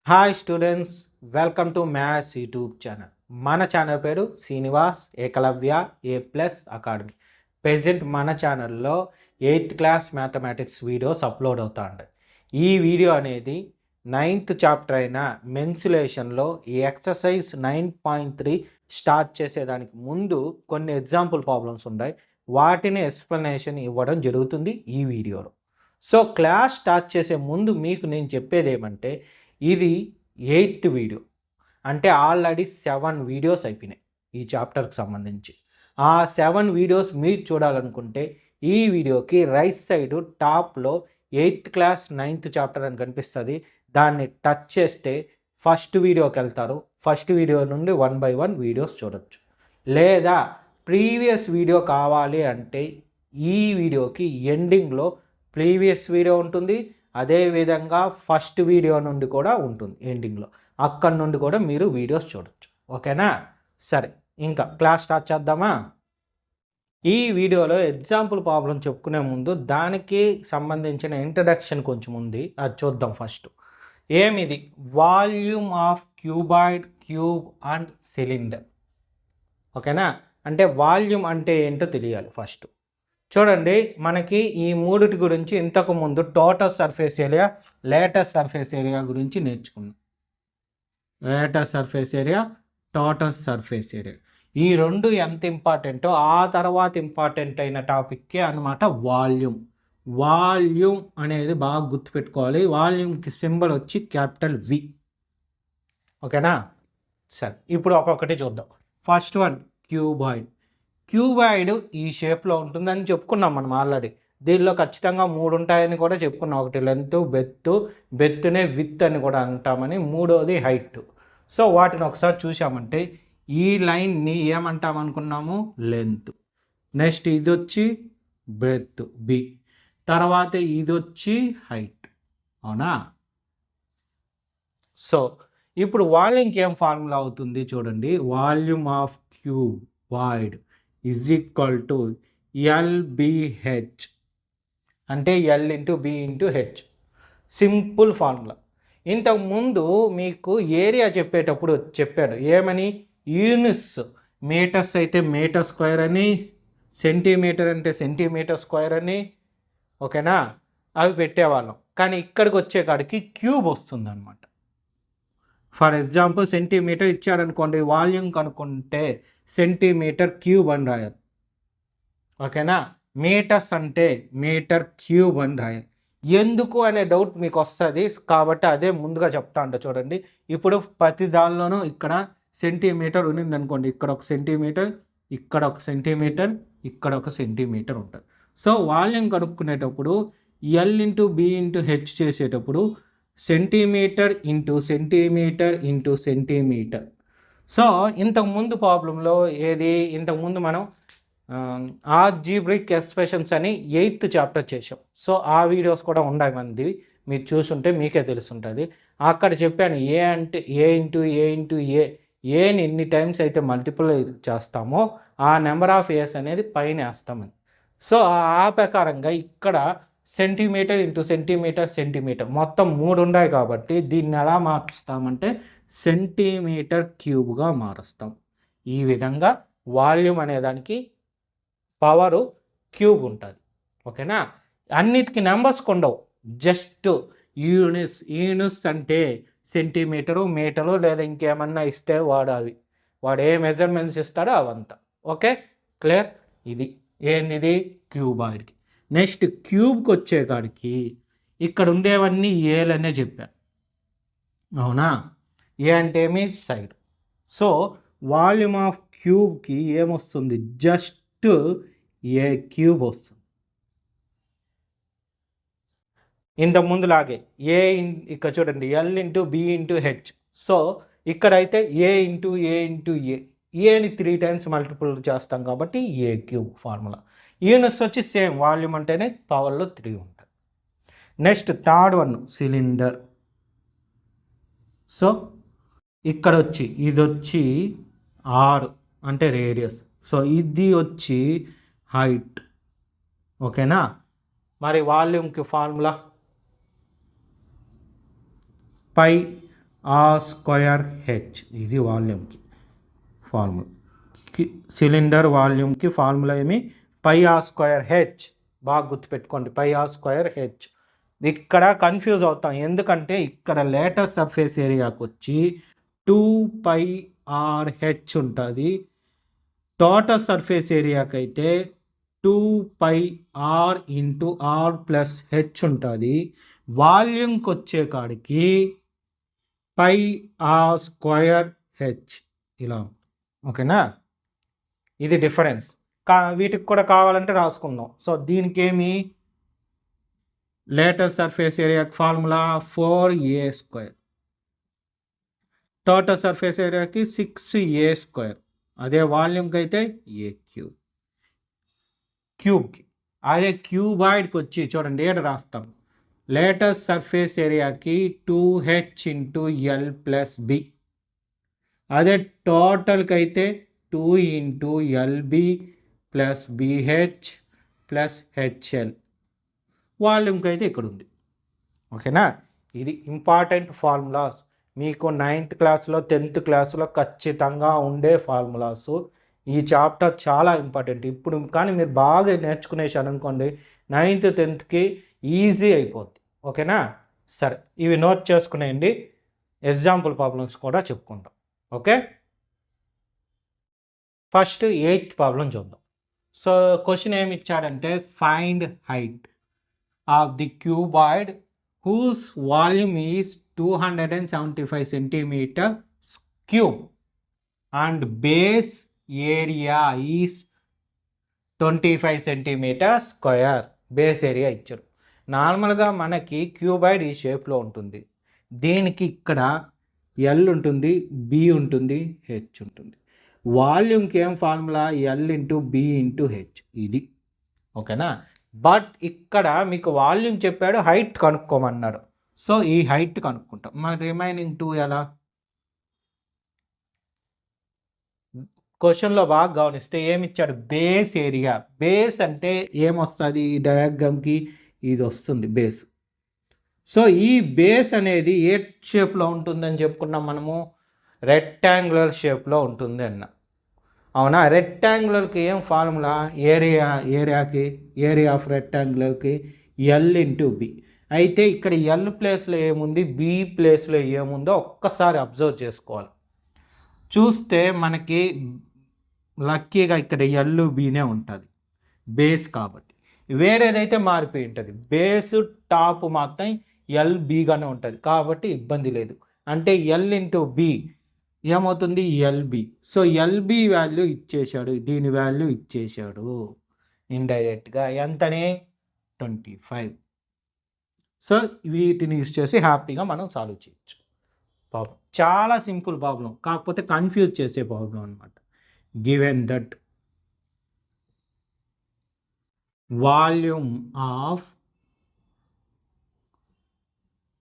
Hi students, welcome to maths YouTube channel. మన channel పేరు Srinivas Ekalavya A+ academy. Present మన ఛానల్లో 8th class mathematics videos upload అవుతా ఉంటాయి. ఈ వీడియో అనేది 9th చాప్టర్ అయిన మెన్సులేషన్లో ఈ ఎక్సర్సైజ్ 9.3 స్టార్ట్ చేసేదానికి ముందు కొన్ని ఎగ్జాంపుల్ ప్రాబ్లమ్స్ ఉన్నాయి. వాటిని ఎక్స్ప్లెనేషన్ ఇవ్వడం జరుగుతుంది ఈ వీడియోలో. సో క్లాస్ స్టార్ట్ చేసే ముందు మీకు నేను చెప్పేది ఏమంటే, ఇది 8th వీడియో, అంటే ఆల్రెడీ 7 వీడియోస్ అయిపోయినాయి ఈ చాప్టర్కి సంబంధించి. ఆ 7 వీడియోస్ మీరు చూడాలనుకుంటే ఈ వీడియోకి రైట్ సైడ్ టాప్లో 8th క్లాస్ 9th చాప్టర్ అని కనిపిస్తుంది. దాన్ని టచ్ చేస్తే ఫస్ట్ వీడియోకి వెళ్తారు. ఫస్ట్ వీడియో నుండి 1 by 1 వీడియోస్ చూడొచ్చు. లేదా ప్రీవియస్ వీడియో కావాలి అంటే ఈ వీడియోకి ఎండింగ్లో ప్రీవియస్ వీడియో ఉంటుంది. అదేవిధంగా ఫస్ట్ వీడియో నుండి కూడా ఉంటుంది ఎండింగ్లో. అక్కడి నుండి కూడా మీరు వీడియోస్ చూడొచ్చు. ఓకేనా? సరే, ఇంకా క్లాస్ స్టార్ట్ చేద్దామా? ఈ వీడియోలో ఎగ్జాంపుల్ ప్రాబ్లం చెప్పుకునే ముందు దానికి సంబంధించిన ఇంట్రడక్షన్ కొంచెం ఉంది, అది చూద్దాం ఫస్ట్. ఏమిది? Volume of cuboid, cube and cylinder. ఓకేనా? అంటే వాల్యూమ్ అంటే ఏంటో తెలియాలి ఫస్ట్. చూడండి, మనకి ఈ మూడిటి గురించి ఇంతకు ముందు total surface area, latest surface area గురించి నేర్చుకున్నాం. Latest surface area, total surface area, ఈ రెండు ఎంత ఇంపార్టెంటో ఆ తర్వాత ఇంపార్టెంట్ అయిన టాపిక్కే అనమాట వాల్యూమ్. వాల్యూమ్ అనేది బాగా గుర్తుపెట్టుకోవాలి. వాల్యూమ్కి సింబల్ వచ్చి క్యాపిటల్ V. ఓకేనా? సరే, ఇప్పుడు ఒక్కొక్కటి చూద్దాం. First one, cuboid. క్యూబాయిడ్ ఈ షేప్లో ఉంటుందని చెప్పుకున్నాం మనం ఆల్రెడీ. దీనిలో ఖచ్చితంగా 3 ఉంటాయని కూడా చెప్పుకున్నాం. ఒకటి లెంత్, బెత్తునే విత్ అని కూడా అంటామని, మూడోది హైట్. సో వాటిని ఒకసారి చూసామంటే ఈ లైన్ని ఏమంటామనుకున్నాము? లెంత్. నెక్స్ట్ ఇది వచ్చి బ్రెత్ B, తర్వాత ఇది వచ్చి హైట్. అవునా? సో ఇప్పుడు వాల్యూమ్కి ఏం ఫార్ములా అవుతుంది చూడండి. Volume of cuboid is equal to LBH, అంటే L into B into H. Simple formula. ఇంతకుముందు మీకు ఏరియా చెప్పేటప్పుడు చెప్పాడు ఏమని? యూనిట్స్. మీటర్స్ అయితే మీటర్ స్క్వేర్ అని, సెంటీమీటర్ అంటే సెంటీమీటర్ స్క్వేర్ అని. ఓకేనా? అవి పెట్టేవాళ్ళం. కానీ ఇక్కడికి వచ్చే కాడికి క్యూబ్ వస్తుంది అనమాట. ఫర్ ఎగ్జాంపుల్ సెంటీమీటర్ ఇచ్చారనుకోండి, వాల్యూమ్ కనుక్కుంటే సెంటీమీటర్ క్యూబ్ అని రాయాలి. ఓకేనా? మీటర్స్ అంటే మీటర్ క్యూబ్ అని రాయాలి. ఎందుకు అనే డౌట్ మీకు వస్తుంది కాబట్టి అదే ముందుగా చెప్తా అంట. చూడండి, ఇప్పుడు ప్రతి దానిలోనూ ఇక్కడ సెంటీమీటర్ ఉన్నింది అనుకోండి, ఇక్కడ ఒక సెంటీమీటర్, ఇక్కడ ఒక సెంటీమీటర్, ఇక్కడ ఒక సెంటీమీటర్ ఉంటుంది. సో వాల్యూమ్ కనుక్కునేటప్పుడు L into B into H చేసేటప్పుడు centimetre into centimetre into centimetre. So ఇంతకుముందు ప్రాబ్లంలో ఇంతకుముందు మనం ఆల్జీబ్రిక్ ఎక్స్ప్రెషన్స్ అని 8th చాప్టర్ చేసాం. సో ఆ వీడియోస్ కూడా ఉన్నాయి మనది, మీరు చూసుంటే మీకే తెలుసుంటుంది. అక్కడ చెప్పాను ఏ అంటే ఏ ఇంటూ ఏ ఇంటూ ఏని ఎన్ని టైమ్స్ అయితే మల్టిపుల్ చేస్తామో ఆ నెంబర్ ఆఫ్ ఏస్ అనేది పైన వేస్తామని. సో ఆ ప్రకారంగా ఇక్కడ సెంటీమీటర్ ఇంటూ సెంటీమీటర్ సెంటీమీటర్ మొత్తం 3 ఉన్నాయి కాబట్టి దీన్ని ఎలా మారుస్తామంటే సెంటీమీటర్ క్యూబ్గా మారుస్తాం. ఈ విధంగా వాల్యూమ్ అనేదానికి పవరు క్యూబ్ ఉంటుంది. ఓకేనా? అన్నిటికీ నెంబర్స్ ఉండవు, జస్ట్ యూనిట్స్ అంటే సెంటీమీటరు, మీటరు లేదా ఇంకేమన్నా ఇస్తే వాడు ఏ మెజర్మెంట్స్ ఇస్తాడో అవంతా. Okay, clear? ఇది ఏంది? క్యూబాయిడ్కి. నెక్స్ట్ క్యూబ్కి వచ్చే కాడికి ఇక్కడ ఉండేవన్నీ ఏలనే చెప్పాను. అవునా? ఏ అంటే ఏమి? సైడ్. సో వాల్యూమ్ ఆఫ్ క్యూబ్కి ఏమొస్తుంది? జస్ట్ ఏ క్యూబ్ వస్తుంది. ఇంతకుముందులాగే ఇక్కడ చూడండి L into B into H. So ఇక్కడైతే ఏ ఇంటూ ఏని 3 టైమ్స్ మల్టిపుల్ చేస్తాం కాబట్టి ఏ క్యూబ్ ఫార్ములా. యూనిట్స్ వచ్చి సేమ్, వాల్యూమ్ అంటేనే పవర్లో 3 ఉంటుంది. Next third one, cylinder. So ఇక్కడ వచ్చి ఇది వచ్చి R అంటే రేడియస్. సో ఇది వచ్చి హైట్. ఓకేనా? మరి వాల్యూమ్కి formula πr r square h. ఇది వాల్యూమ్కి ఫార్ములా. సిలిండర్ వాల్యూమ్కి ఫార్ములా ఏమి? Pi r square h. బాగా గుర్తుపెట్టుకోండి, పై ఆర్ స్క్వేర్ హెచ్. ఇక్కడ కన్ఫ్యూజ్ అవుతాం, ఎందుకంటే ఇక్కడ లేటెస్ట్ సర్ఫేస్ ఏరియాకి వచ్చి 2πr/h ఉంటుంది. టోటల్ సర్ఫేస్ ఏరియాకి అయితే 2πr/r+h ఉంటుంది. వాల్యూమ్కి వచ్చే కాడికి πr²h ఇలా. ఓకేనా? ఇది డిఫరెన్స్. వీటికి కూడా కావాలంటే రాసుకుందాం. సో దీనికి ఏమి? లేటెస్ట్ సర్ఫేస్ ఏరియాకి ఫార్ములా 4a². టోటల్ సర్ఫేస్ ఏరియాకి 6a². అదే వాల్యూమ్కి అయితే a³ క్యూబ్కి. అదే క్యూబాయిడ్కి వచ్చి చూడండి, ఏడ రాస్తాం. లేటెస్ట్ సర్ఫేస్ ఏరియాకి 2h×l+b. అదే టోటల్కి అయితే 2×lb+bh+hL. వాల్యూమ్కి అయితే ఇక్కడ ఉంది. ఓకేనా? ఇది ఇంపార్టెంట్ ఫార్ములాస్. మీకు 9th క్లాస్లో 10th క్లాస్లో ఖచ్చితంగా ఉండే ఫార్ములాస్. ఈ చాప్టర్ చాలా ఇంపార్టెంట్. ఇప్పుడు కానీ మీరు బాగా నేర్చుకునేసారు అనుకోండి, 9th 10thకి ఈజీ అయిపోద్ది. ఓకేనా? సరే, ఇవి నోట్ చేసుకునేయండి. ఎగ్జాంపుల్ ప్రాబ్లమ్స్ కూడా చెప్పుకుంటాం. ఓకే, ఫస్ట్ 8th ప్రాబ్లం చూద్దాం. సో క్వశ్చన్ ఏమి ఇచ్చాడంటే, find height of the cuboid whose volume is 275 centimeter cube and base area is 25 centimeter square. Base area ఇచ్చారు. నార్మల్గా మనకి క్యూబాయిడ్ ఈ షేప్లో ఉంటుంది. దీనికి ఇక్కడ ఎల్ ఉంటుంది, బి ఉంటుంది, హెచ్ ఉంటుంది. వాల్యూమ్కి ఏం ఫార్ములా? L×B×H. ఇది. ఓకేనా? బట్ ఇక్కడ మీకు వాల్యూమ్ చెప్పాడు, హైట్ కనుక్కోమన్నాడు. సో ఈ హైట్ కనుక్కుంటాం. మరి రిమైనింగ్ 2 ఎలా? క్వశ్చన్లో బాగా గమనిస్తే ఏమిచ్చాడు? Base area. బేస్ అంటే ఏమొస్తుంది? ఈ డయాగ్రామ్కి ఇది వస్తుంది బేస్. సో ఈ బేస్ అనేది ఏ షేప్లో ఉంటుందని చెప్పుకున్నాం మనము? రెక్టాంగులర్ షేప్లో ఉంటుంది అన్న. అవునా? రెక్టాంగులర్కి ఏం ఫార్ములా? Area of రెక్టాంగులర్కి L×B. అయితే ఇక్కడ ఎల్ ప్లేస్లో ఏముంది, బి ప్లేస్లో ఏముందో ఒక్కసారి అబ్జర్వ్ చేసుకోవాలి. చూస్తే మనకి లక్కీగా ఇక్కడ ఎల్/బినే ఉంటుంది బేస్ కాబట్టి. వేరేదైతే మారిపోయి ఉంటుంది. బేస్ టాప్ మాత్రం LBగానే ఉంటుంది కాబట్టి ఇబ్బంది లేదు. అంటే L×B ఏమవుతుంది? LB. సో LB వాల్యూ ఇచ్చేశాడు, దీని వాల్యూ ఇచ్చేశాడు ఇండైరెక్ట్గా. ఎంతనే? 25. సో వీటిని యూజ్ చేసి హ్యాపీగా మనం సాల్వ్ చేయొచ్చు. ప్రాబ్లం చాలా సింపుల్ ప్రాబ్లం, కాకపోతే కన్ఫ్యూజ్ చేసే ప్రాబ్లం అనమాట. Given that volume of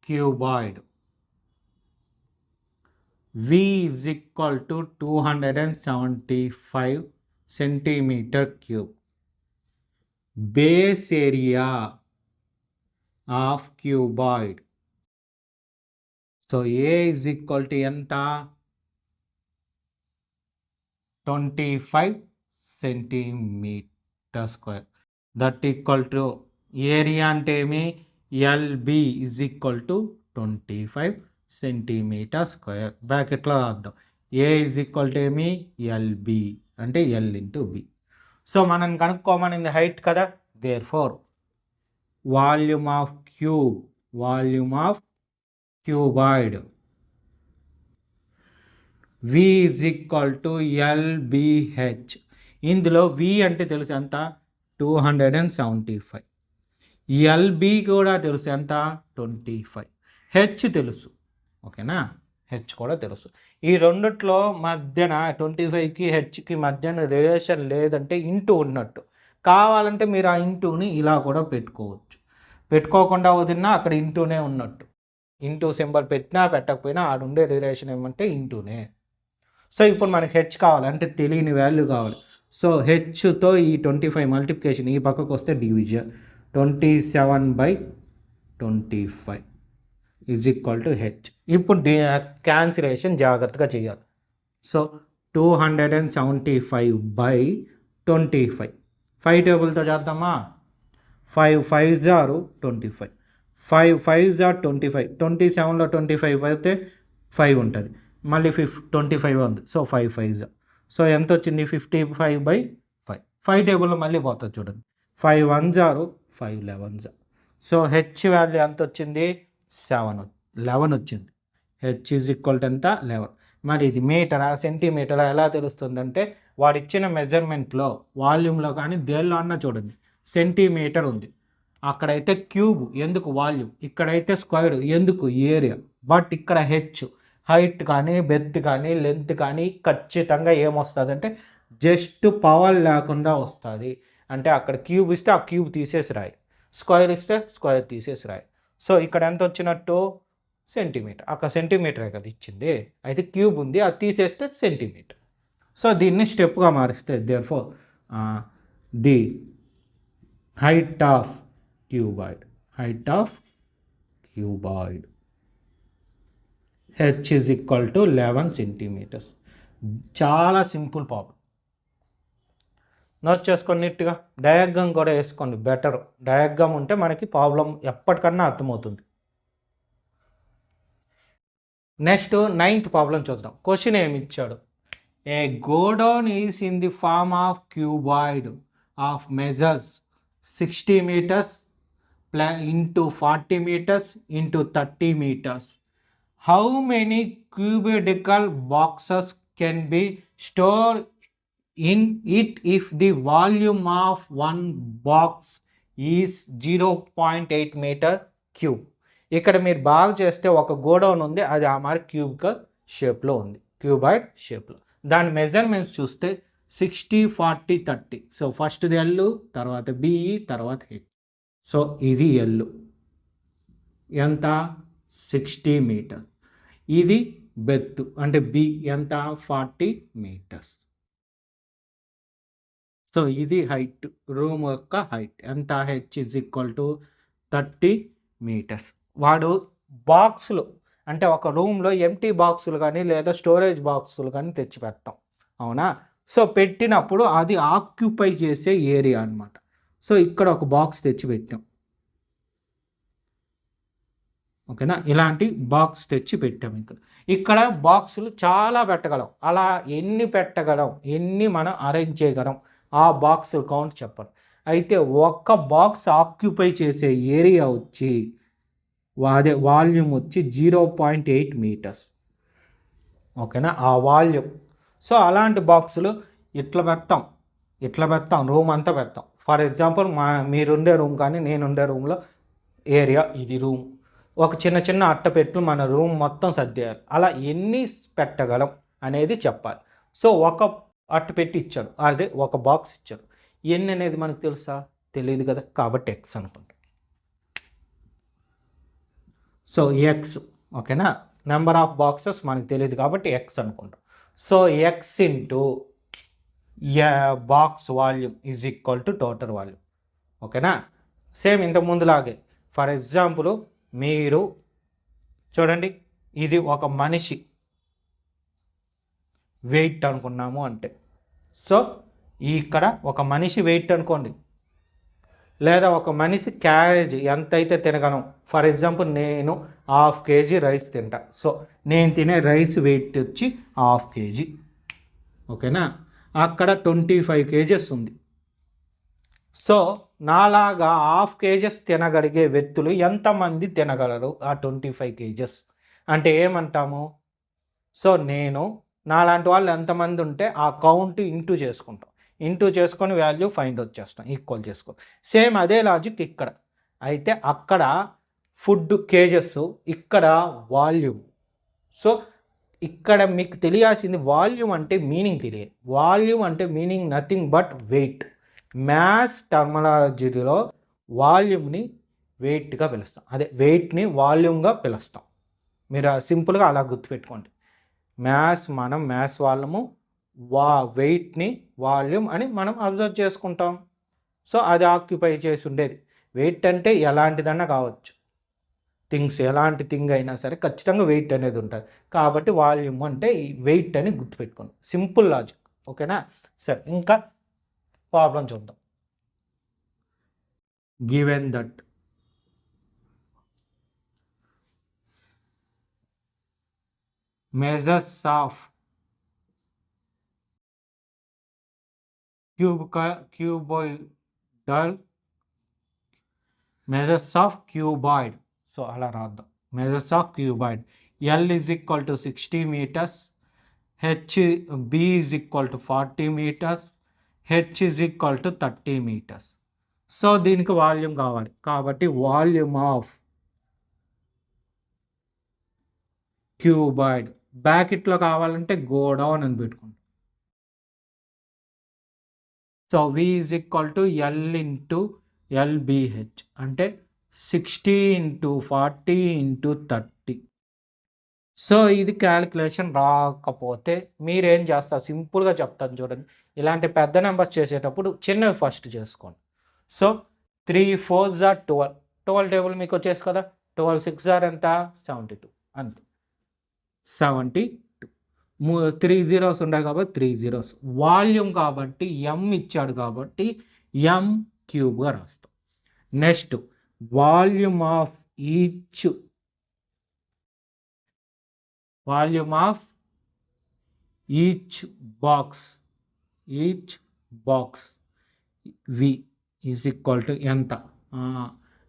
cuboid V is equal to 275 centimeter cube. Base area of cuboid. So A is equal to enta 25 centimeter square. That equal to area ante emi LB is equal to 25 centimetre square. బ్రాకెట్లో రాద్దాం. A is equal to ఏమి? LB అంటే L×B. సో మనం కనుక్కోమనింది height కదా. Therefore volume of cuboid V is equal to LBH. ఇందులో V అంటే తెలుసు ఎంత? 275. LB కూడా తెలుసు ఎంత? 25. హెచ్ తెలుసు. ఓకేనా? హెచ్ కూడా తెలుసు. ఈ రెండిట్లో మధ్యన 25కి హెచ్కి మధ్యన రిలేషన్ లేదంటే ఇంటూ ఉన్నట్టు. కావాలంటే మీరు ఆ ఇంటూని ఇలా కూడా పెట్టుకోవచ్చు. పెట్టుకోకుండా వదిలినా అక్కడ ఇంటూనే ఉన్నట్టు. ఇంటూ సింబల్ పెట్టినా పెట్టకపోయినా ఆడుండే రిలేషన్ ఏమంటే ఇంటూనే. సో ఇప్పుడు మనకి హెచ్ కావాలి, అంటే తెలియని వాల్యూ కావాలి. సో హెచ్తో ఈ 25 మల్టిప్లికేషన్ ఈ పక్కకు వస్తే division 27/25. Is equal to H. ఇప్పుడు క్యాన్సిలేషన్ జాగ్రత్తగా చేయాలి. సో 275/25 5 టేబుల్తో చేద్దామా? 5 5s are 25, 5 5s are 25, 27లో 25 పడితే 5 ఉంటుంది, మళ్ళీ 25 ఉంది. సో 5 5s, సో ఎంత వచ్చింది? 55/5. 5 టేబుల్లో మళ్ళీ పోతుంది చూడండి. 5 1s are 5 11s. So H value ఎంత వచ్చింది? 11 వచ్చింది. హెచ్ ఈజ్ ఈక్వల్ టు ఎంత? 11. మరి ఇది మీటరా సెంటీమీటరా ఎలా తెలుస్తుందంటే వాడు ఇచ్చిన మెజర్మెంట్లో వాల్యూమ్లో కానీ దేనిలో అన్నా చూడండి సెంటీమీటర్ ఉంది, అక్కడైతే క్యూబ్ ఎందుకు వాల్యూమ్, ఇక్కడైతే స్క్వేర్ ఎందుకు ఏరియా. బట్ ఇక్కడ హెచ్ హైట్ కానీ బెర్త్ కానీ లెంత్ కానీ ఖచ్చితంగా ఏమొస్తుంది జస్ట్ పవర్ లేకుండా వస్తుంది. అంటే అక్కడ క్యూబ్ ఇస్తే ఆ క్యూబ్ తీసేసి రాయి, స్క్వేర్ ఇస్తే స్క్వేర్ తీసేసి రాయి. సో ఇక్కడ ఎంత వచ్చినట్టు? సెంటీమీటర్. అక్కడ సెంటీమీటరే కదా ఇచ్చింది, అయితే క్యూబ్ ఉంది అది తీసేస్తే సెంటీమీటర్. సో దీన్ని స్టెప్గా మారిస్తే therefore the height of cuboid h is equal to 11 centimeters. చాలా సింపుల్ ప్రాబ్లం. నోట్ చేసుకోండి నీట్గా. డయాగ్రామ్ కూడా వేసుకోండి, బెటర్. డయాగ్రామ్ ఉంటే మనకి ప్రాబ్లం ఎప్పటికన్నా అర్థమవుతుంది. నెక్స్ట్ 9th ప్రాబ్లం చూద్దాం. క్వశ్చన్ ఏమి ఇచ్చాడు? A godown is in the form of cuboid of measures 60 meters into 40 meters into 30 meters. How many cubical boxes can be stored in it if the volume of one box is 0.8 meter cube? ఇక్కడ మీరు బాగా చేస్తే ఒక godown ఉంది, అది ఆ మరి cubical షేప్లో ఉంది, క్యూబాయిడ్ షేప్లో. దాని మెజర్మెంట్స్ చూస్తే 60 40 30. సో ఫస్ట్ ఎల్, తర్వాత బిఈ, తర్వాత హెచ్. సో ఇది ఎల్ ఎంత? 60 మీటర్. ఇది బెర్త్ అంటే బి ఎంత? 40 meters. సో ఇది హైట్, రూమ్ యొక్క హైట్ ఎంత? H is equal to 30 meters. వాడు బాక్సులు అంటే ఒక రూమ్లో ఎంటీ బాక్సులు కానీ లేదా స్టోరేజ్ బాక్సులు కానీ తెచ్చి పెడతాం, అవునా? సో పెట్టినప్పుడు అది ఆక్యుపై చేసే ఏరియా అనమాట. సో ఇక్కడ ఒక బాక్స్ తెచ్చి పెట్టాం, ఓకేనా? ఇలాంటి బాక్స్ తెచ్చి పెట్టాం. ఇక్కడ బాక్సులు చాలా పెట్టగలం. అలా ఎన్ని పెట్టగలం, ఎన్ని మనం అరేంజ్ చేయగలం, ఆ బాక్స్ కౌంట్ చెప్పండి. అయితే ఒక్క బాక్స్ ఆక్యుపై చేసే ఏరియా వచ్చి అదే వాల్యూమ్ వచ్చి 0.8 meters, ఓకేనా? ఆ వాల్యూమ్. సో అలాంటి బాక్సులు ఇట్లా పెడతాం, రూమ్ అంతా పెడతాం. ఫర్ ఎగ్జాంపుల్ మీరుండే రూమ్ కానీ నేనుండే రూమ్లో ఏరియా ఇది రూమ్, ఒక చిన్న అట్టపెట్లు మన రూమ్ మొత్తం సర్దేయాలి. అలా ఎన్ని పెట్టగలం అనేది చెప్పాలి. సో ఒక అట్టపెట్టి ఇచ్చాడు, అదే ఒక బాక్స్ ఇచ్చాడు. ఎన్ని అనేది మనకు తెలుసా? తెలియదు కదా, కాబట్టి ఎక్స్ అనుకుంటాం. సో ఎక్స్, ఓకేనా? నెంబర్ ఆఫ్ బాక్సెస్ మనకు తెలియదు కాబట్టి ఎక్స్ అనుకుంటాం. So X into box volume is equal to total volume, ఓకేనా? సేమ్ ఇంతకు ముందులాగే. ఫర్ ఎగ్జాంపుల్ మీరు చూడండి, ఇది ఒక మనిషి వెయిట్ అనుకున్నాము అంటే, సో ఇక్కడ ఒక మనిషి వెయిట్ అనుకోండి, లేదా ఒక మనిషి క్యారేజ్ ఎంతైతే తినగలం. ఫర్ ఎగ్జాంపుల్ నేను 1/2 kg రైస్ తింటా, సో నేను తినే రైస్ వెయిట్ వచ్చి 1/2 kg, ఓకేనా? అక్కడ 25 kgs ఉంది. సో నాలాగా 1/2 kg తినగలిగే వ్యక్తులు ఎంతమంది తినగలరు ఆ 25 kgs అంటే ఏమంటాము? సో నేను నాలాంటి వాళ్ళు ఎంతమంది ఉంటే ఆ కౌంట్ ఇంటూ చేసుకుంటాం, ఇంటూ చేసుకొని వాల్యూ ఫైండ్ అవుట్ చేస్తాం, ఈక్వల్ చేసుకో. సేమ్ అదే లాజిక్ ఇక్కడ. అయితే అక్కడ ఫుడ్ కేజెస్, ఇక్కడ వాల్యూమ్. సో ఇక్కడ మీకు తెలియాల్సింది వాల్యూమ్ అంటే మీనింగ్ తెలియదు. వాల్యూమ్ అంటే meaning nothing but weight. Maths terminology వాల్యూమ్ని వెయిట్గా పిలుస్తాం, అదే వెయిట్ని వాల్యూమ్గా పిలుస్తాం. మీరు సింపుల్గా అలా గుర్తుపెట్టుకోండి. మనం మ్యాథ్స్ వాళ్ళము వెయిట్ని వాల్యూమ్ అని మనం అబ్జర్వ్ చేసుకుంటాం. సో అది ఆక్యుపై చేసి ఉండేది. వెయిట్ అంటే ఎలాంటిదన్నా కావచ్చు, థింగ్స్ ఎలాంటి థింగ్ అయినా సరే ఖచ్చితంగా వెయిట్ అనేది ఉంటుంది. కాబట్టి వాల్యూమ్ అంటే ఈ వెయిట్ అని గుర్తుపెట్టుకోండి. Simple logic. ఓకేనా? సరే, ఇంకా ప్రాబ్లం చూద్దాం. Given that measures of cuboidal measures of cuboid. So అలా రాద్దాం. measures of cuboid. L is equal to 60 meters, B is equal to 40 meters, H is equal to 30 meters. So దీనికి volume కావాలి కాబట్టి volume of cuboid బ్రాకెట్లో కావాలంటే go down అని పెట్టుకుంటాం. So V is equal to L into LBH అంటే 60 into 40 into 30. So ఇది calculation రాకపోతే మీరేం చేస్తారు? సింపుల్గా చెప్తాను చూడండి. ఇలాంటి పెద్ద నెంబర్స్ చేసేటప్పుడు చిన్నవి ఫస్ట్ చేసుకోండి. So 3 4s are 12. 12 టేబుల్ మీకు వచ్చేసి కదా. 12 6 are ఎంత? 72. అంతే, 72. 3 zeros ఉన్నాయి కాబట్టి 3 zeros. వాల్యూమ్ కాబట్టి M ఇచ్చాడు కాబట్టి M క్యూబ్గా రాస్తాం. Next volume of each box V is equal to ఎంత?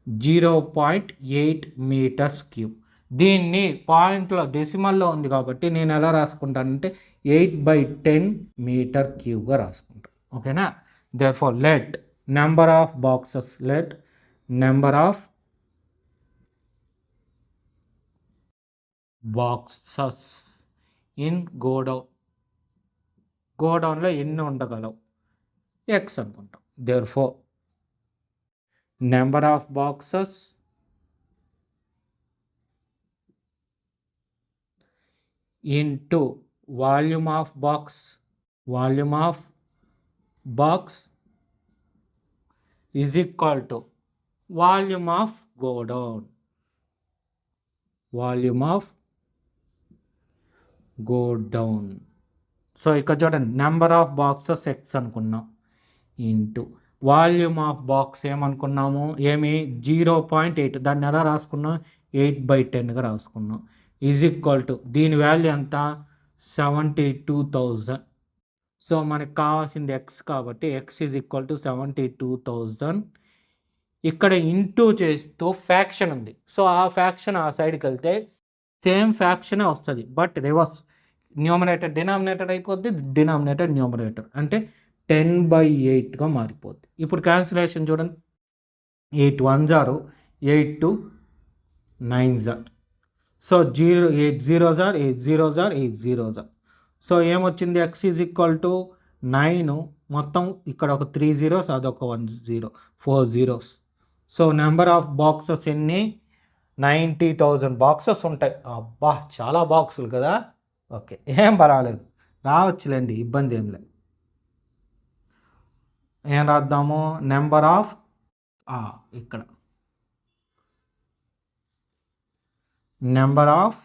0.8 meters cube. దీన్ని పాయింట్లో డెసిమల్లో ఉంది కాబట్టి నేను ఎలా రాసుకుంటానంటే 8/10 meter cube రాసుకుంటాను. ఓకేనా? Therefore let number of boxes in గోడౌన్లో ఎన్ని ఉండగలవు? X అనుకుంటాం. Therefore number of boxes into volume of box is equal to volume of godown. So ఇక్కడ చూడండి, నెంబర్ ఆఫ్ బాక్సెస్ X అనుకున్నాం ఇంటూ వాల్యూమ్ ఆఫ్ బాక్స్ ఏమనుకున్నాము? 0.8. దాన్ని ఎలా రాసుకున్నాం? 8/10గా రాసుకున్నాం. ఈజ్ ఈక్వల్ టు దీని వాల్యూ ఎంత? 72,000. సో మనకు కావాల్సింది X కాబట్టి X ఈజ్ ఈక్వల్ టు 72,000. ఇక్కడ ఇంటూ చేస్తూ ఫ్యాక్షన్ ఉంది. సో ఆ ఫ్యాక్షన్ ఆ సైడ్కి వెళ్తే సేమ్ ఫ్యాక్షనే వస్తుంది, బట్ రివర్స్. న్యూమరేటర్ డినామినేటర్ అయిపోద్ది, డినామినేటర్ న్యూమరేటర్ అంటే 10/8గా మారిపోద్ది. ఇప్పుడు క్యాన్సిలేషన్ చూడండి. 8 1s are 8 2 9s are. So 8 zeros are 8 zeros are 8 zeros are. So ఏమొచ్చింది? X is equal to 9. మొత్తం ఇక్కడ ఒక 3 zeros, అదొక 1 0, 4 zeros. So number of boxes ఎన్ని? 90,000 బాక్సెస్ ఉంటాయి. అబ్బా, చాలా బాక్సులు కదా. ఓకే, ఏం పర్వాలేదు, రావచ్చులేండి, ఇబ్బంది ఏం లేదు. ఏం రాద్దాము? నెంబర్ ఆఫ్ ఇక్కడ number of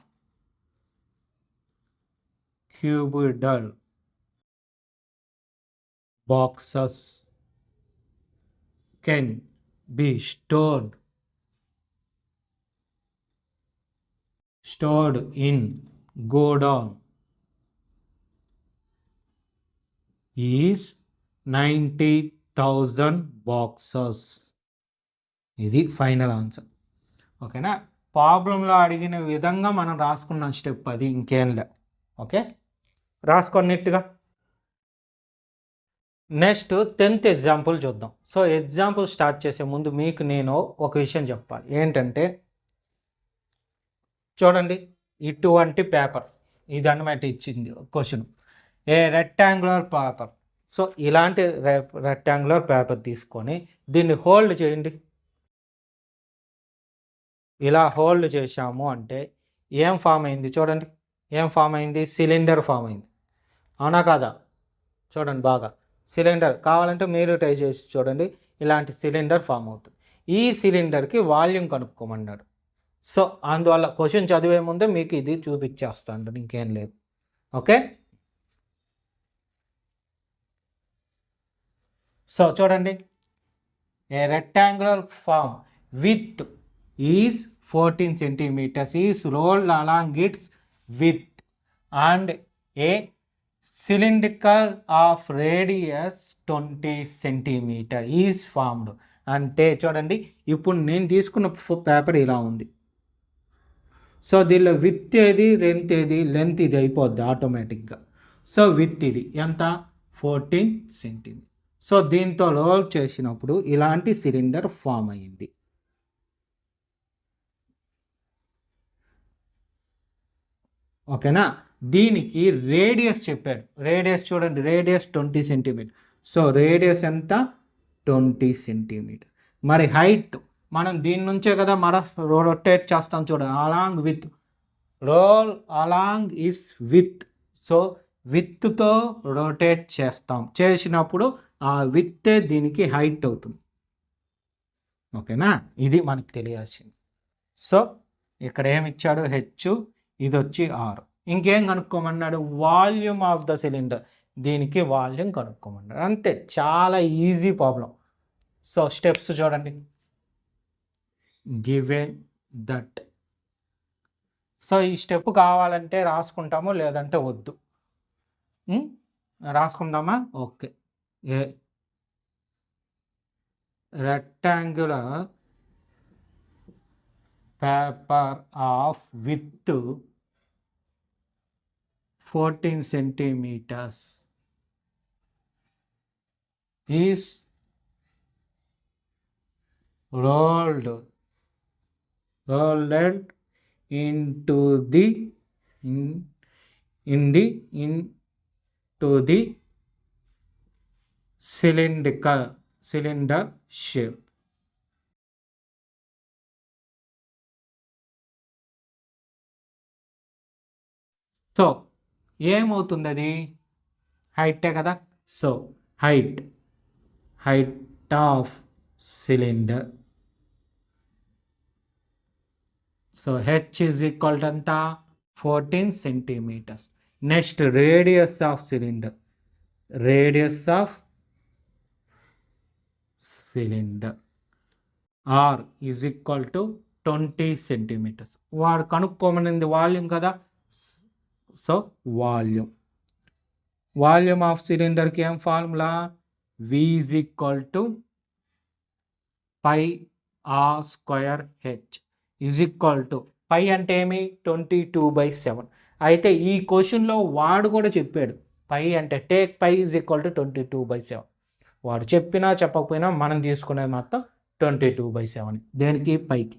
cuboidal boxes can be stored in godown is 90,000 boxes. ఇది ఫైనల్ ఆన్సర్. ఓకేనా? ప్రాబ్లంలో అడిగిన విధంగా మనం రాసుకున్నాం స్టెప్, అది ఇంకేం లే. ఓకే, రాసుకున్నట్టుగా. నెక్స్ట్ 10th ఎగ్జాంపుల్ చూద్దాం. సో ఎగ్జాంపుల్ స్టార్ట్ చేసే ముందు మీకు నేను ఒక విషయం చెప్పాలి. ఏంటంటే చూడండి, ఇటువంటి పేపర్ ఇది అన్నమాట ఇచ్చింది క్వశ్చన్. ఏ రెక్టాంగులర్ పేపర్. సో ఇలాంటి రెక్టాంగులర్ పేపర్ తీసుకొని దీన్ని హోల్డ్ చేయండి. ఇలా హోల్డ్ చేశాము అంటే ఏం ఫామ్ అయింది? చూడండి, ఏం ఫామ్ అయింది? సిలిండర్ ఫామ్ అయింది. అవునా కాదా? చూడండి బాగా, సిలిండర్. కావాలంటే మీరు ట్రై చేసి చూడండి, ఇలాంటి సిలిండర్ ఫామ్ అవుతుంది. ఈ సిలిండర్కి వాల్యూమ్ కనుక్కోమన్నాడు. సో అందువల్ల క్వశ్చన్ చదివే ముందే మీకు ఇది చూపించేస్తాను, ఇంకేం లేదు. ఓకే, సో చూడండి, a rectangular form with is 14 centimeters is rolled along its width and a cylindrical of radius 20 centimeter is formed. అంటే చూడండి, ఇప్పుడు నేను తీసుకున్న పేపర్ ఇలా ఉంది. సో దీనిలో విత్ ఏది, లెంత్ ఏది, లెంత్ ఇది అయిపోద్ది ఆటోమేటిక్గా. సో విత్ ఇది ఎంత, 14 centimeter. సో దీంతో రోల్ చేసినప్పుడు ఇలాంటి సిలిండర్ ఫామ్ అయ్యింది. ఓకేనా, దీనికి రేడియస్ చెప్పాడు. రేడియస్ చూడండి, రేడియస్ 20 centimeter. సో రేడియస్ ఎంత, 20 centimeter. మరి హైట్ మనం దీని నుంచే కదా రొటేట్ చేస్తాం చూడండి, along width, roll along its width. So విత్తో రొటేట్ చేసినప్పుడు ఆ విత్తే దీనికి హైట్ అవుతుంది. ఓకేనా, ఇది మనకు తెలియాల్సింది. సో ఇక్కడ ఏమి ఇచ్చాడు, హెచ్, ఇది వచ్చి ఆర్. ఇంకేం కనుక్కోమన్నాడు, వాల్యూమ్ ఆఫ్ ద సిలిండర్. దీనికి వాల్యూమ్ కనుక్కోమన్నాడు, అంతే. చాలా ఈజీ ప్రాబ్లం. సో స్టెప్స్ చూడండి, గివెన్ దట్. సో ఈ స్టెప్ కావాలంటే రాసుకుంటాము, లేదంటే వద్దు. రాసుకుందామా? Okay. A rectangular paper of width 14 centimeters is rolled into the into the cylinder shape. So ఏమవుతుంది, అది హైటే కదా. So height of cylinder. So h is equal to ఎంత, 14 centimeters. Next radius of cylinder. Radius of cylinder r is equal to 20 centimeters. వాడు కనుక్కోమనింది volume కదా. So volume of సిలిండర్కి ఏం formula, V is equal to pi r square h is equal to, pi అంటే ఏమి, 22/7. అయితే ఈ క్వశ్చన్లో వాడు కూడా చెప్పాడు, పై అంటే take pi is equal to 22/7. వాడు చెప్పినా చెప్పకపోయినా మనం తీసుకునేది మాత్రం 22/7. దేనికి, పైకి.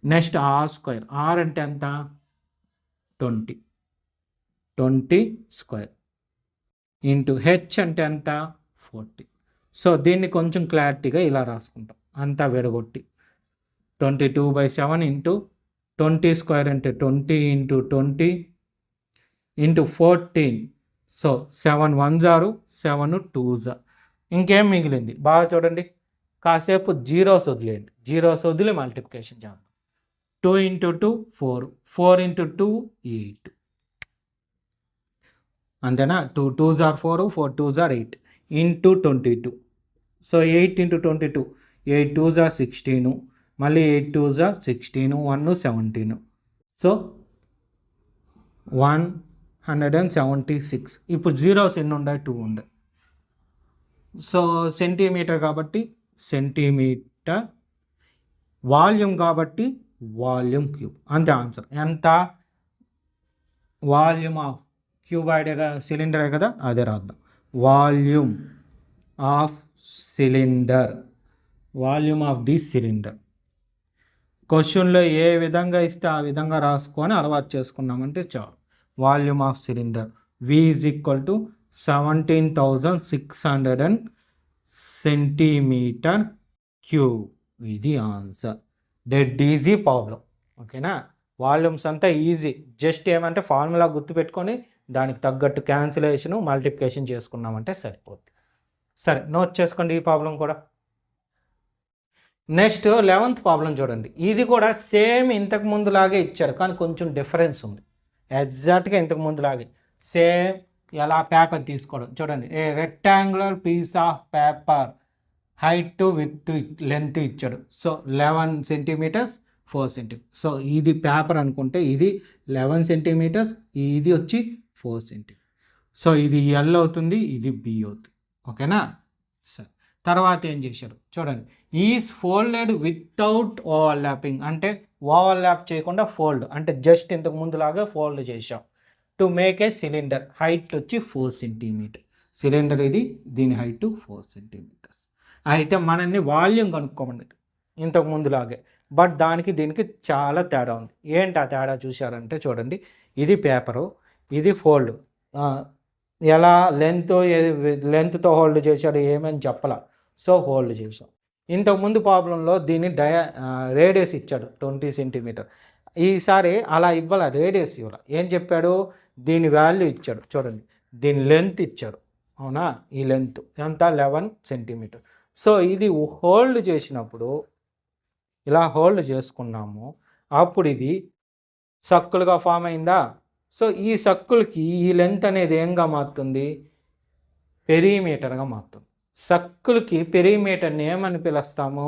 Next are square. ఆర్ అంటే ఎంత, 20 స్క్వేర్ ఇంటూ హెచ్ అంటే ఎంత, 40. సో దీన్ని కొంచెం క్లారిటీగా ఇలా రాసుకుంటాం, అంతా విడగొట్టి. 22/7 ఇంటూ 20 స్క్వేర్ అంటే 20 into 20 into 14. So 7 1s 7 2s. ఇంకేం మిగిలింది బాగా చూడండి, కాసేపు జీరోస్ వదిలేయండి, జీరోస్ వదిలి మల్టిప్లికేషన్ చేద్దాం. 2 ఇంటూ 2 4, 4 ఇంటూ 2 8. అంతేనా, 2 2s 4, 4 2s 8 into 22. So 8 into 22, 8 2s 16, మళ్ళీ 8 2s 16, 1 17. సో 176. ఇప్పుడు జీరోస్ ఎన్ని ఉన్నాయి, 2 ఉన్నాయి. సో సెంటీమీటర్ కాబట్టి సెంటీమీటర్, వాల్యూమ్ కాబట్టి వాల్యూమ్ క్యూబ్. అంతే ఆన్సర్. ఎంత, వాల్యూమ్ ఆఫ్ క్యూబాయిడ్గా సిలిండరే కదా, అదే రాద్దాం. Volume of cylinder, volume of the cylinder. క్వశ్చన్లో ఏ విధంగా ఇస్తే ఆ విధంగా రాసుకొని అలవాటు చేసుకున్నామంటే చాలు. Volume of cylinder V is equal to 17,600 centimeter cube. ఇది ఆన్సర్. Dead easy problem. ఓకేనా, వాల్యూమ్స్ అంతా ఈజీ, జస్ట్ ఏమంటే ఫార్ములా గుర్తుపెట్టుకొని దానికి తగ్గట్టు క్యాన్సిలేషను మల్టిప్లికేషన్ చేసుకున్నామంటే సరిపోద్ది. సరే, నోట్ చేసుకోండి ఈ ప్రాబ్లం కూడా. నెక్స్ట్ 11th ప్రాబ్లం చూడండి. ఇది కూడా సేమ్ ఇంతకు ముందులాగే ఇచ్చారు, కానీ కొంచెం డిఫరెన్స్ ఉంది. ఎగ్జాక్ట్గా ఇంతకు ముందులాగే సేమ్. ఎలా పేపర్ తీసుకోవడం చూడండి. A rectangular piece of paper height width length ఇచ్చాడు. So 11 centimetres 4 centimetres. సో ఇది పేపర్ అనుకుంటే ఇది 11 సెంటీమీటర్స్, ఇది వచ్చి 4 సెంటీమీటర్స్. సో ఇది ఎల్ అవుతుంది, ఇది బి అవుతుంది. ఓకేనా? సరే, తర్వాత ఏం చేశారు చూడండి. ఈజ్ ఫోల్డెడ్ వితౌట్ ఓవర్లాపింగ్, అంటే ఓవర్లాప్ చేయకుండా ఫోల్డ్, అంటే జస్ట్ ఇంతకు ముందులాగా ఫోల్డ్ చేసాం. To make a cylinder height వచ్చి 4 సెంటీమీటర్. సిలిండర్ ఇది, దీని హైట్ 4 సెంటీమీటర్స్. అయితే మనల్ని వాల్యూమ్ కనుక్కోమండి ఇంతకు ముందులాగే, బట్ దానికి దీనికి చాలా తేడా ఉంది. ఏంటి ఆ తేడా చూశారంటే చూడండి. ఇది పేపరు, ఇది ఫోల్డ్. ఎలా లెంత్తో హోల్డ్ చేశాడు ఏమని చెప్పలా, సో హోల్డ్ చేసాం. ఇంతకుముందు ప్రాబ్లంలో దీన్ని రేడియస్ ఇచ్చాడు 20 సెంటీమీటర్. ఈసారి అలా ఇవ్వాల, రేడియస్ ఇవ్వాల. ఏం చెప్పాడు? దీని వాల్యూ ఇచ్చాడు చూడండి, దీని లెంత్ ఇచ్చాడు. అవునా? ఈ లెంత్ ఎంత? 11 సెంటీమీటర్. సో ఇది హోల్డ్ చేసినప్పుడు ఇలా హోల్డ్ చేసుకున్నాము, అప్పుడు ఇది సర్కిల్గా ఫామ్ అయిందా? సో ఈ సర్కిల్కి ఈ లెంత్ అనేది ఏంగా మారుతుంది? పెరిమీటర్గా మారుతుంది. సర్కిల్కి పెరిమీటర్ని ఏమని పిలుస్తాము?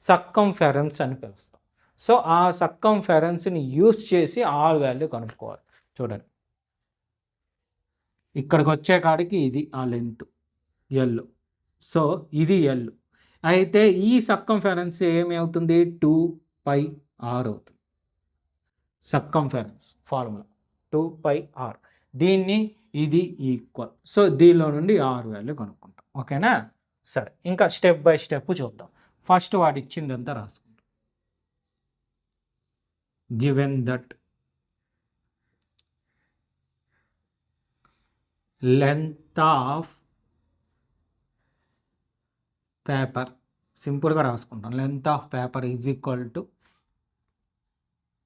సర్కంఫెరెన్స్ అని పిలుస్తాం. సో ఆ సర్కంఫెరెన్స్ని యూస్ చేసి ఆర్ వాల్యూ కనుక్కోవాలి. చూడండి, ఇక్కడికి వచ్చే కాడికి ఇది ఆ లెంత్ ఎల్. సో ఇది ఎల్. అయితే ఈ సర్కంఫెరెన్స్ ఏమి అవుతుంది? 2πr అవుతుంది. సర్కంఫెరెన్స్ ఫార్ములా 2πr. దీన్ని ఇది ఈక్వల్. సో దీనిలో నుండి ఆర్ వాల్యూ కనుక్కుంటాం. ఓకేనా? సరే, ఇంకా స్టెప్ బై స్టెప్ చూద్దాం. ఫస్ట్ వాడు ఇచ్చిందంతా రాసుకుంటాం. Given that length of paper, సింపుల్గా రాసుకుంటాం. Length of paper is equal to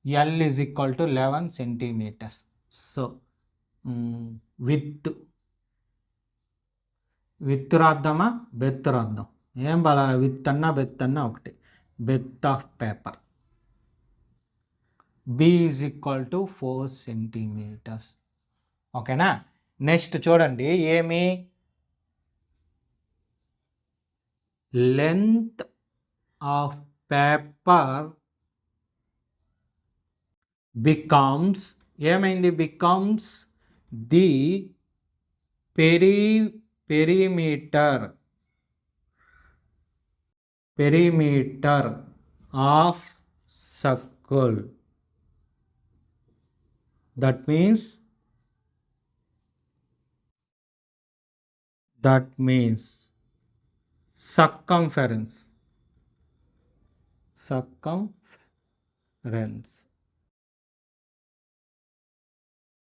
l is equal to 11 centimetres. So width రాద్దామా, బెత్ రాద్దాం? ఏం బాగా, విత్ అన్నా బెత్ అన్నా ఒకటి. Breadth of paper b is equal to 4 centimetres. ఓకేనా? నెక్స్ట్ చూడండి, ఏమి లెంత్ ఆఫ్ పేపర్ బికమ్స్, ఏమైంది? Becomes the perimeter of circle. That means circumference.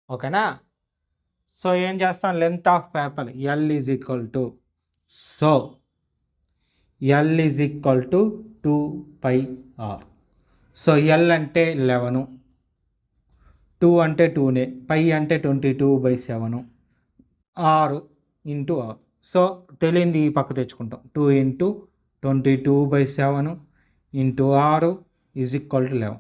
ఓకేనా? సో ఏం చేస్తాం? Length of paper L is equal to, so L is equal to 2πr. So L అంటే 11, 2 అంటే 2నే, పై అంటే 22/7, 6 ఇంటూ 6. సో తెలియంది ఈ పక్క తెచ్చుకుంటాం. 2 into 22/7 into 6 is equal to 11.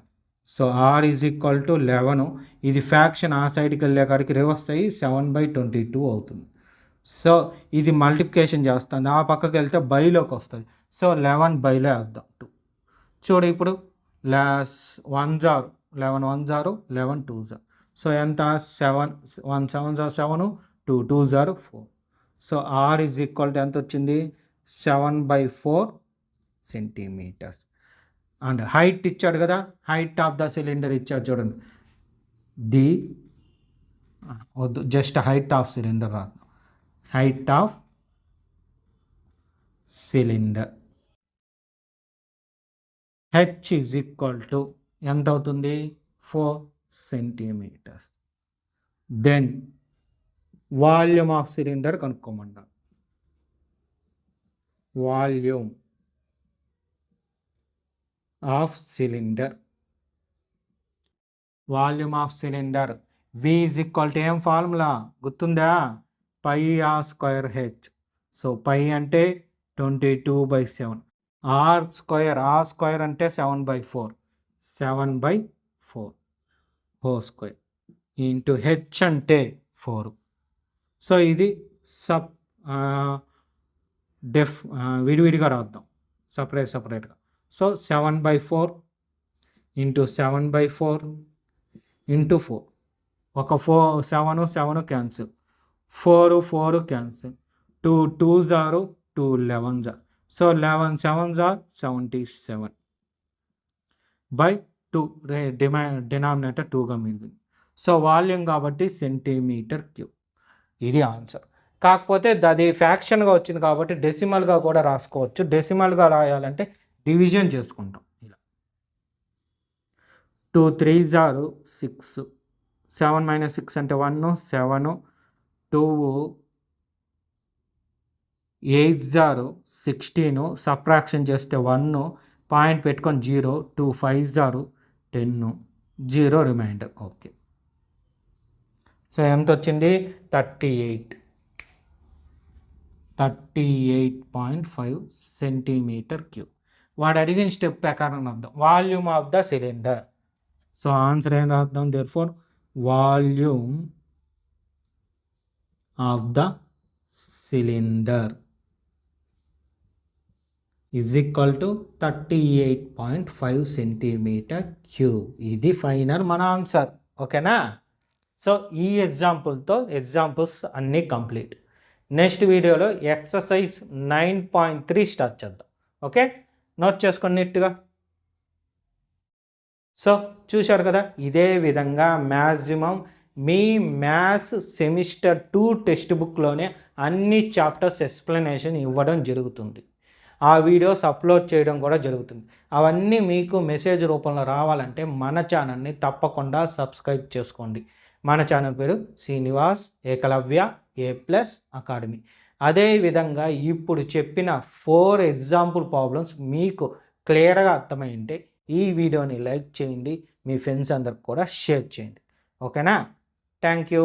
So r is equal to 11. ఇది ఫ్యాక్షన్ ఆ సైడ్కి వెళ్ళే కాడికి రివర్స్ అయ్యి 7/22 అవుతుంది. సో ఇది మల్టిప్లికేషన్ చేస్తుంది, ఆ పక్కకి వెళ్తే బైలోకి వస్తుంది. సో 11 బైలో వేద్దాం 2. చూడు ఇప్పుడు 1 జార్ 11, 1 జారు 11, 2 జార్. సో ఎంత? 7, 1 7 జార్ 7, 2 2 జార్ 4. So r is equal to ఎంత వచ్చింది? 7/4 సెంటీమీటర్స్. అండ్ హైట్ ఇచ్చాడు కదా, హైట్ ఆఫ్ ద సిలిండర్ ఇచ్చాడు చూడండి. వద్దు, జస్ట్ హైట్ ఆఫ్ సిలిండర్ రాదు. Height of cylinder H is equal to ఎంత అవుతుంది? 4 centimetres. Then volume of cylinder కనుక్కోమంటాం. Volume of cylinder V is equal to ఏం ఫార్ములా గుర్తుందా? πr² H. సో పై అంటే 22/7, ఆర్ స్క్వేర్ అంటే 7/4 7/4 హోల్ స్క్వేర్ ఇంటూ హెచ్ అంటే 4. So ఇది విడివిడిగా రాద్దాం, సపరేట్గా. So 7/4 into 7/4 into 4. ఒక 7 cancel, 4 cancel, 2 2s are 2 11s are. So 11 7s are 77/2. Denominator 2గా మిగిలింది. సో వాల్యూమ్ కాబట్టి సెంటీమీటర్ క్యూబ్. ఇది ఆన్సర్. కాకపోతే అది ఫ్యాక్షన్గా వచ్చింది కాబట్టి డెసిమల్గా కూడా రాసుకోవచ్చు. డెసిమల్గా రాయాలంటే డివిజన్ చేసుకుంటాం ఇలా. 2 3s are 6, 7 - 6 అంటే 1, 7, 2 8s are 16, సబ్ట్రాక్షన్ చేస్తే 1, పాయింట్ పెట్టుకొని 0, 2 5s are 10, 0 reminder. Okay. So ఎంత వచ్చింది? 38.5 సెంటీమీటర్ క్యూబ్. వాడు అడిగిన స్టెప్ ప్రకారం అర్థం volume of the cylinder. So answer ఏం రాద్దాం? Therefore volume of the cylinder is equal to 38.5 centimeter cube. ఇది ఫైనల్ మన ఆన్సర్. ఓకేనా? సో ఈ ఎగ్జాంపుల్స్ అన్నీ కంప్లీట్. నెక్స్ట్ వీడియోలో ఎక్సర్సైజ్ 9.3 స్టార్ట్ చేద్దాం. ఓకే, నోట్ చేసుకొని నీట్గా. సో చూశారు కదా, ఇదే విధంగా మ్యాక్సిమం మీ మ్యాథ్స్ సెమిస్టర్ 2 టెక్స్ట్ బుక్లోనే అన్ని చాప్టర్స్ ఎక్స్ప్లెనేషన్ ఇవ్వడం జరుగుతుంది. ఆ వీడియోస్ అప్లోడ్ చేయడం కూడా జరుగుతుంది. అవన్నీ మీకు మెసేజ్ రూపంలో రావాలంటే మన ఛానల్ని తప్పకుండా సబ్స్క్రైబ్ చేసుకోండి. మన ఛానల్ పేరు శ్రీనివాస్ ఏకలవ్య A+ అకాడమీ. అదేవిధంగా ఇప్పుడు చెప్పిన 4 ఎగ్జాంపుల్ ప్రాబ్లమ్స్ మీకు క్లియర్గా అర్థమైంటే ఈ వీడియోని లైక్ చేయండి, మీ ఫ్రెండ్స్ అందరికి కూడా షేర్ చేయండి. ఓకేనా? Thank you.